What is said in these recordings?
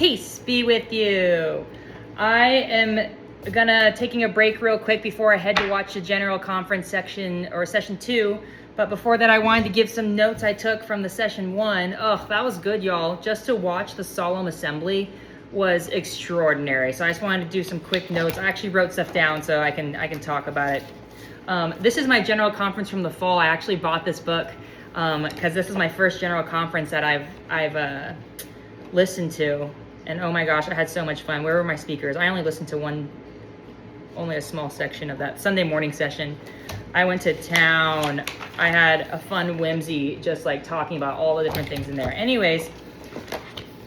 Peace be with you. I am taking a break real quick before I head to watch the general conference section or session 2. But before that, I wanted to give some notes I took from the session 1. Oh, that was good, y'all. Just to watch the Solemn Assembly was extraordinary. So I just wanted to do some quick notes. I actually wrote stuff down so I can talk about it. This is my general conference from the fall. I actually bought this book because this is my first general conference that I've listened to. And oh my gosh, I had so much fun. Where were my speakers? I only listened to only a small section of that Sunday morning session. I went to town. I had a fun whimsy just like talking about all the different things in there. Anyways,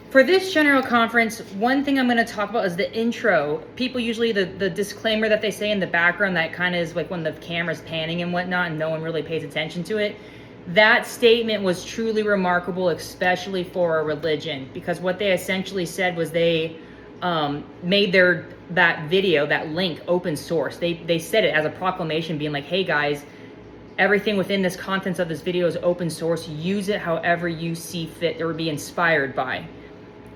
for this general conference, one thing I'm going to talk about is the intro. People usually, the disclaimer that they say in the background that kind of is like when the camera's panning and whatnot and no one really pays attention to it. That statement was truly remarkable, especially for a religion, because what they essentially said was they made that video, that link, open source. They said it as a proclamation, being like, hey guys, everything within this contents of this video is open source. Use it however you see fit or be inspired by.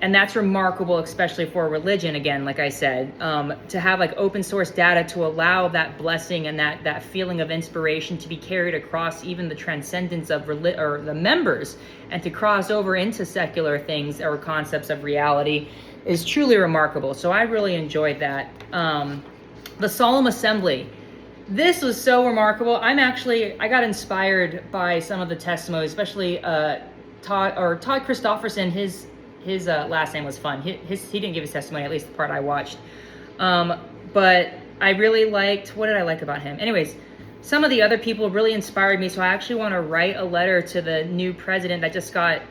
And that's remarkable, especially for a religion, again, like I said, to have like open source data to allow that blessing and that feeling of inspiration to be carried across even the transcendence of or the members, and to cross over into secular things or concepts of reality is truly remarkable. So I really enjoyed that. The Solemn Assembly. This was so remarkable. I got inspired by some of the testimonies, especially Todd Christofferson. His last name was fun. He didn't give his testimony, at least the part I watched. But I really liked, what did I like about him? Anyways, some of the other people really inspired me. So I actually want to write a letter to the new president that just got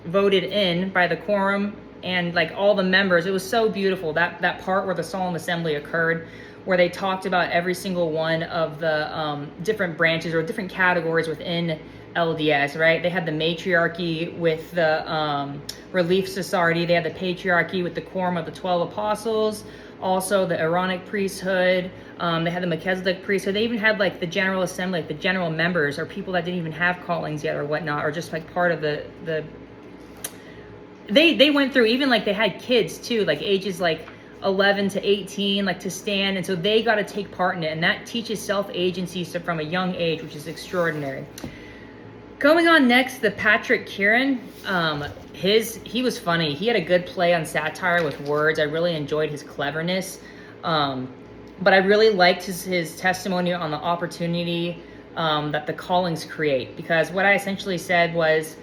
voted in by the quorum and like all the members. It was so beautiful. That part where the Solemn Assembly occurred, where they talked about every single one of the different branches or different categories within LDS, right? They had the matriarchy with the Relief Society. They had the patriarchy with the quorum of the 12 apostles. Also the Aaronic priesthood. They had the Melchizedek priesthood. They even had like the General Assembly, like the general members or people that didn't even have callings yet or whatnot, or just like part of the they went through, even like they had kids too, like ages like 11 to 18, like to stand. And so they got to take part in it. And that teaches self-agency from a young age, which is extraordinary. Going on next, the Patrick Kieran, he was funny. He had a good play on satire with words. I really enjoyed his cleverness. But I really liked his testimony on the opportunity that the callings create. Because what I essentially said was,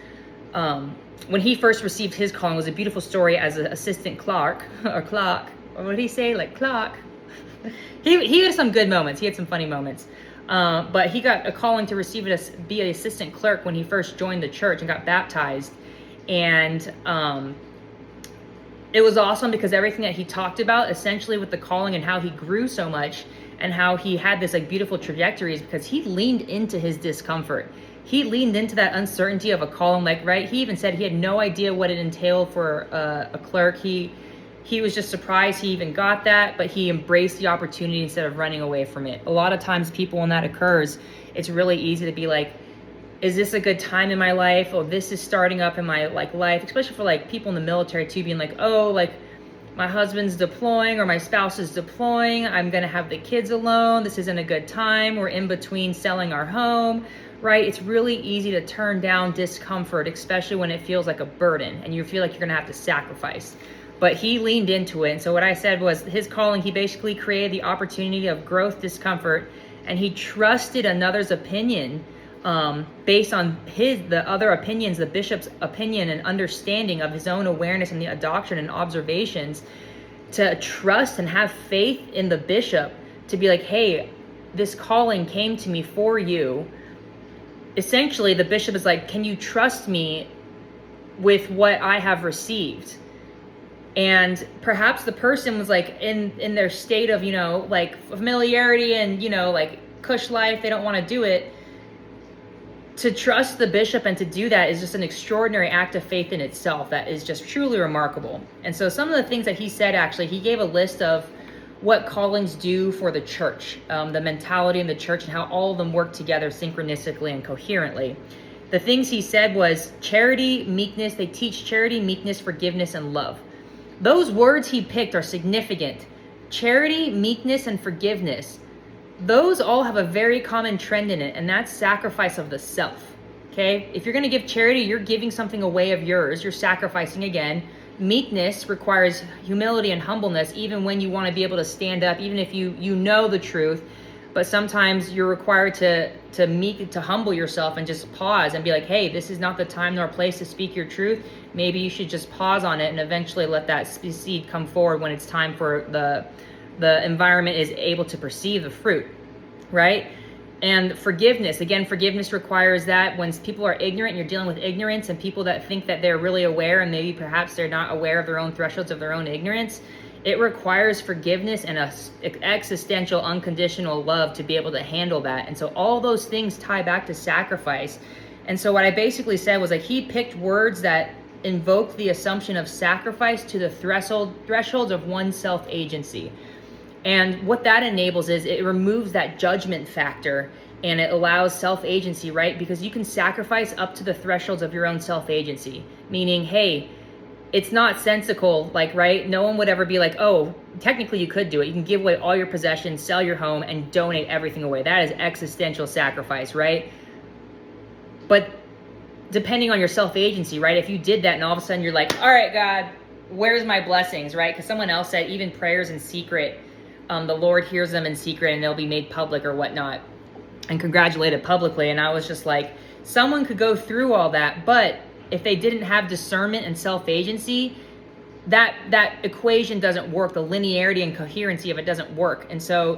when he first received his calling, was a beautiful story as an assistant clerk, or what did he say? Like clerk. He had some good moments. He had some funny moments. But he got a calling to be an assistant clerk when he first joined the church and got baptized. And it was awesome because everything that he talked about essentially with the calling and how he grew so much and how he had this like beautiful trajectory is because he leaned into his discomfort. He leaned into that uncertainty of a calling. Like, right, he even said he had no idea what it entailed for a clerk. He was just surprised he even got that, but he embraced the opportunity instead of running away from it. A lot of times people, when that occurs, it's really easy to be like, is this a good time in my life? Oh, this is starting up in my like life, especially for like people in the military too, being like, oh, like my husband's deploying or my spouse is deploying. I'm going to have the kids alone. This isn't a good time. We're in between selling our home, right? It's really easy to turn down discomfort, especially when it feels like a burden and you feel like you're going to have to sacrifice. But he leaned into it. And so what I said was his calling, he basically created the opportunity of growth, discomfort, and he trusted another's opinion based on the other opinions, the bishop's opinion and understanding of his own awareness and the doctrine and observations, to trust and have faith in the bishop to be like, hey, this calling came to me for you. Essentially, the bishop is like, can you trust me with what I have received? And perhaps the person was like in their state of, like familiarity and, like cush life. They don't want to do it. To trust the bishop and to do that is just an extraordinary act of faith in itself that is just truly remarkable. And so some of the things that he said, actually, he gave a list of what callings do for the church, the mentality in the church and how all of them work together synchronistically and coherently. The things he said was charity, meekness. They teach charity, meekness, forgiveness, and love. Those words he picked are significant. Charity, meekness, and forgiveness. Those all have a very common trend in it, and that's sacrifice of the self. Okay? If you're going to give charity, you're giving something away of yours. You're sacrificing again. Meekness requires humility and humbleness, even when you want to be able to stand up, even if you know the truth. But sometimes you're required to humble yourself and just pause and be like, hey, this is not the time nor place to speak your truth. Maybe you should just pause on it and eventually let that seed come forward when it's time for the environment is able to perceive the fruit, right? And forgiveness, again, forgiveness requires that when people are ignorant, you're dealing with ignorance, and people that think that they're really aware and maybe perhaps they're not aware of their own thresholds of their own ignorance, it requires forgiveness and a existential, unconditional love to be able to handle that. And so all those things tie back to sacrifice. And so what I basically said was like he picked words that invoke the assumption of sacrifice to the thresholds of one's self-agency. And what that enables is it removes that judgment factor and it allows self-agency, right? Because you can sacrifice up to the thresholds of your own self-agency, meaning, hey, it's not sensical, like, right? No one would ever be like, oh, technically you could do it. You can give away all your possessions, sell your home, and donate everything away. That is existential sacrifice, right? But depending on your self-agency, right? If you did that and all of a sudden you're like, all right, God, where's my blessings, right? Because someone else said even prayers in secret, the Lord hears them in secret and they'll be made public or whatnot and congratulated publicly. And I was just like, someone could go through all that, but if they didn't have discernment and self-agency, that equation doesn't work. The linearity and coherency of it doesn't work. And so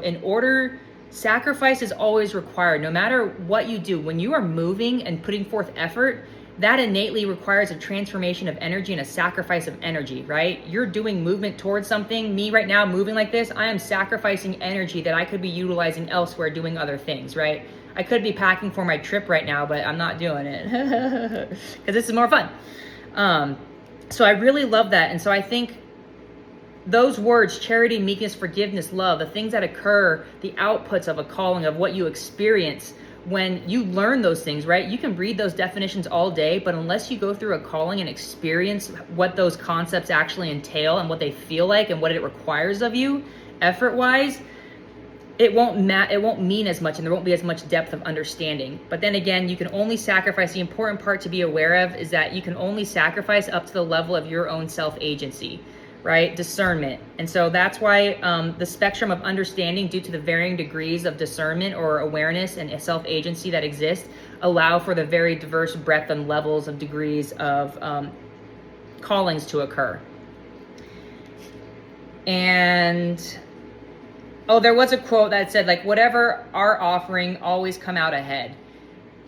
sacrifice is always required. No matter what you do, when you are moving and putting forth effort, that innately requires a transformation of energy and a sacrifice of energy, right? You're doing movement towards something. Me right now moving like this, I am sacrificing energy that I could be utilizing elsewhere doing other things, right? I could be packing for my trip right now, but I'm not doing it because this is more fun. So I really love that. And so I think those words, charity, meekness, forgiveness, love, the things that occur, the outputs of a calling, of what you experience when you learn those things, right? You can read those definitions all day, but unless you go through a calling and experience what those concepts actually entail and what they feel like and what it requires of you effort-wise, it won't mean as much, and there won't be as much depth of understanding. But then again, you can only sacrifice. The important part to be aware of is that you can only sacrifice up to the level of your own self-agency, right? Discernment. And so that's why the spectrum of understanding, due to the varying degrees of discernment or awareness and self-agency that exist, allow for the very diverse breadth and levels of degrees of callings to occur. And there was a quote that said, like, whatever our offering, always come out ahead.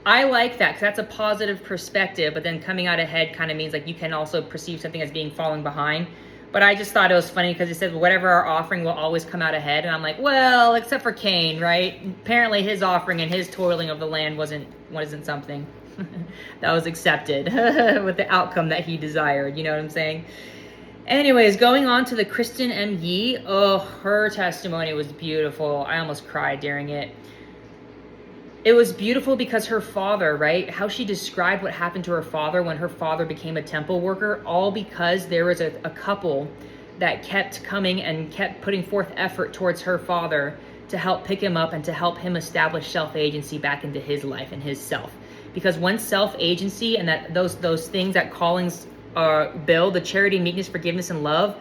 I like that because that's a positive perspective, but then coming out ahead kind of means like you can also perceive something as being falling behind. But I just thought it was funny because it said, whatever our offering will always come out ahead. And I'm like, well, except for Cain, right? Apparently his offering and his toiling of the land wasn't something that was accepted with the outcome that he desired. You know what I'm saying? Anyways, going on to the Kristen M. Yee. Oh, her testimony was beautiful. I almost cried during it. It was beautiful because her father, right? How she described what happened to her father when her father became a temple worker, all because there was a couple that kept coming and kept putting forth effort towards her father to help pick him up and to help him establish self-agency back into his life and his self. Because when self-agency and that those things that callings build, the charity, meekness, forgiveness, and love,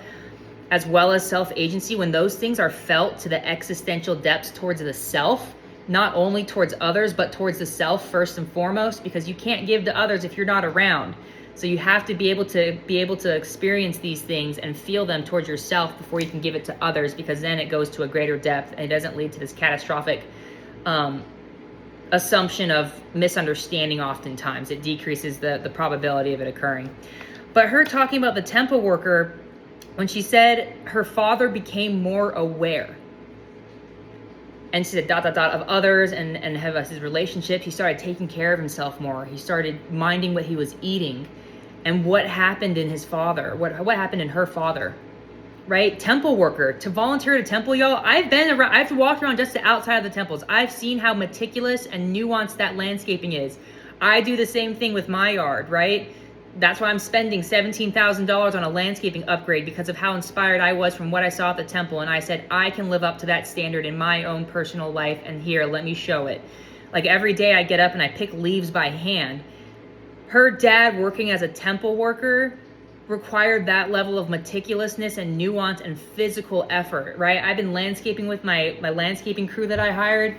as well as self-agency, when those things are felt to the existential depths towards the self, not only towards others, but towards the self first and foremost, because you can't give to others if you're not around. So you have to be able to experience these things and feel them towards yourself before you can give it to others, because then it goes to a greater depth and it doesn't lead to this catastrophic assumption of misunderstanding. Oftentimes it decreases the probability of it occurring. But her talking about the temple worker, when she said her father became more aware, and she said of others and have his relationship, he started taking care of himself more. He started minding what he was eating and what happened in his father, what happened in her father, right? Temple worker, to volunteer at a temple, y'all. I've walked around just the outside of the temples. I've seen how meticulous and nuanced that landscaping is. I do the same thing with my yard, right? That's why I'm spending $17,000 on a landscaping upgrade, because of how inspired I was from what I saw at the temple. And I said, I can live up to that standard in my own personal life. And here, let me show it. Like every day I get up and I pick leaves by hand. Her dad, working as a temple worker, required that level of meticulousness and nuance and physical effort, right? I've been landscaping with my landscaping crew that I hired.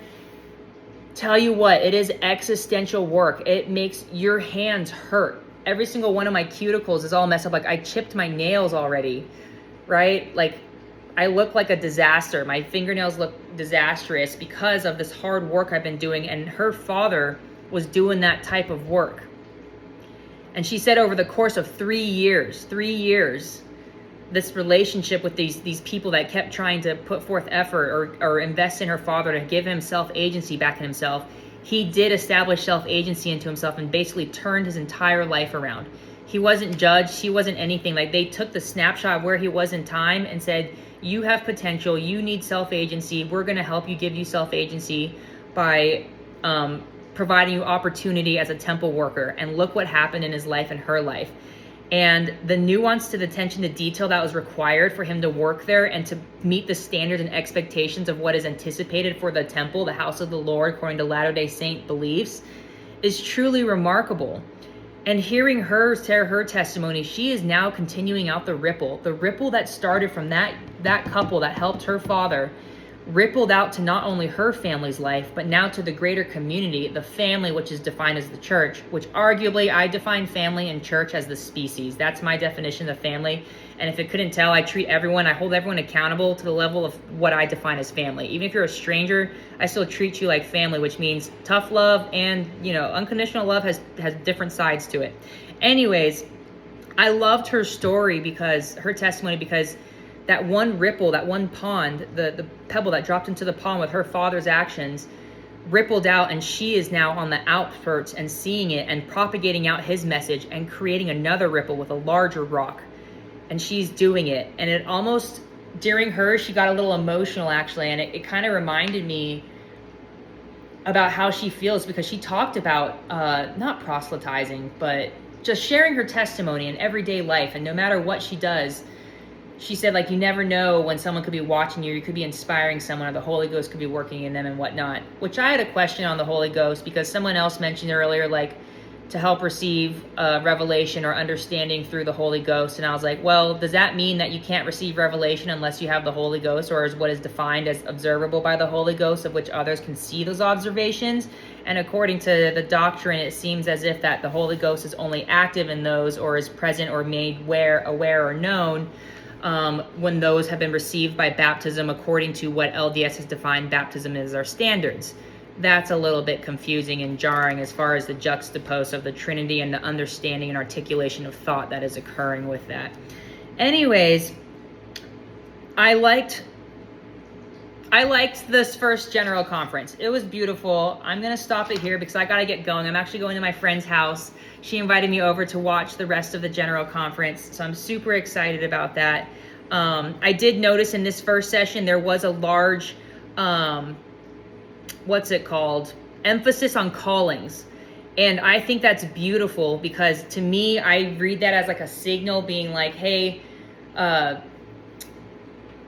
Tell you what, it is existential work. It makes your hands hurt. Every single one of my cuticles is all messed up. Like I chipped my nails already, right? Like I look like a disaster. My fingernails look disastrous because of this hard work I've been doing. And her father was doing that type of work. And she said over the course of 3 years, this relationship with these people that kept trying to put forth effort or invest in her father to give him self-agency back in himself, he did establish self-agency into himself and basically turned his entire life around. He wasn't judged. He wasn't anything. Like they took the snapshot of where he was in time and said, you have potential. You need self-agency. We're going to help you, give you self-agency by providing you opportunity as a temple worker. And look what happened in his life and her life. And the nuance to the attention to detail that was required for him to work there and to meet the standards and expectations of what is anticipated for the temple, the house of the Lord, according to Latter-day Saint beliefs, is truly remarkable. And hearing her share her testimony, she is now continuing out the ripple that started from that couple that helped her father, rippled out to not only her family's life, but now to the greater community, the family, which is defined as the church, which arguably I define family and church as the species. That's my definition of family. And if it couldn't tell, I hold everyone accountable to the level of what I define as family. Even if you're a stranger, I still treat you like family, which means tough love and, unconditional love has different sides to it. Anyways, I loved her story her testimony, because that one ripple, that one pond, the pebble that dropped into the pond with her father's actions, rippled out, and she is now on the outskirts and seeing it and propagating out his message and creating another ripple with a larger rock. And she's doing it. And it almost, during her, she got a little emotional actually, and it kind of reminded me about how she feels, because she talked about not proselytizing, but just sharing her testimony in everyday life. And no matter what she does, she said, like, you never know when someone could be watching you could be inspiring someone, or the Holy Ghost could be working in them and whatnot. Which I had a question on the Holy Ghost, because someone else mentioned earlier, like, to help receive revelation or understanding through the Holy Ghost. And I was like, well, does that mean that you can't receive revelation unless you have the Holy Ghost, or is what is defined as observable by the Holy Ghost, of which others can see those observations? And according to the doctrine, it seems as if that the Holy Ghost is only active in those, or is present or made aware or known when those have been received by baptism, according to what LDS has defined baptism as our standards. That's a little bit confusing and jarring as far as the juxtapose of the Trinity and the understanding and articulation of thought that is occurring with that. Anyways, I liked this first general conference. It was beautiful. I'm going to stop it here because I got to get going. I'm actually going to my friend's house. She invited me over to watch the rest of the general conference, so I'm super excited about that. I did notice in this first session there was a large, emphasis on callings. And I think that's beautiful, because to me, I read that as like a signal being like, hey,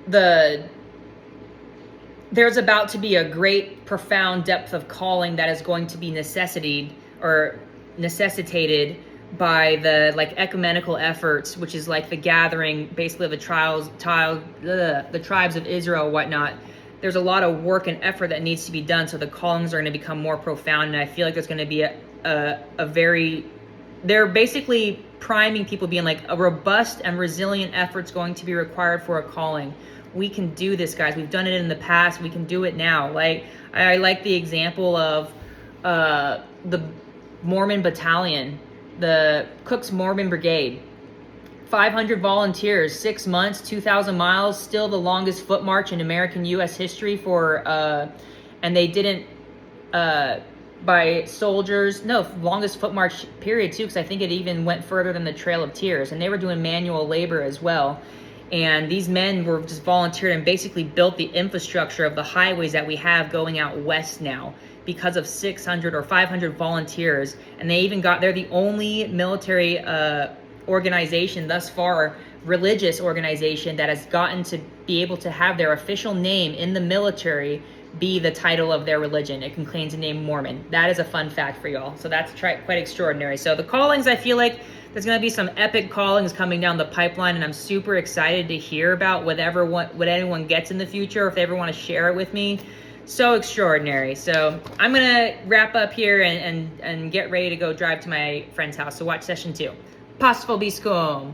there's about to be a great, profound depth of calling that is going to be necessitated by the ecumenical efforts, which is like the gathering basically of the tribes of Israel, whatnot. There's a lot of work and effort that needs to be done, so the callings are going to become more profound. And I feel like there's going to be they're basically priming people, being like, a robust and resilient effort's going to be required for a calling. We can do this, guys. We've done it in the past. We can do it now. Like, I like the example of the Mormon battalion, the Cook's Mormon Brigade. 500 volunteers, 6 months, 2,000 miles, still the longest foot march in American U.S. history and they didn't, by soldiers, longest foot march period too, because I think it even went further than the Trail of Tears, and they were doing manual labor as well. And these men were just volunteered and basically built the infrastructure of the highways that we have going out west now. because of 600 or 500 volunteers, and they're the only military organization thus far, religious organization, that has gotten to be able to have their official name in the military be the title of their religion. It contains the name Mormon. That is a fun fact for y'all. So that's quite extraordinary. So the callings, I feel like there's going to be some epic callings coming down the pipeline, and I'm super excited to hear about what anyone gets in the future, if they ever want to share it with me. So extraordinary. So I'm going to wrap up here and get ready to go drive to my friend's house to watch session 2. Paz vobiscum.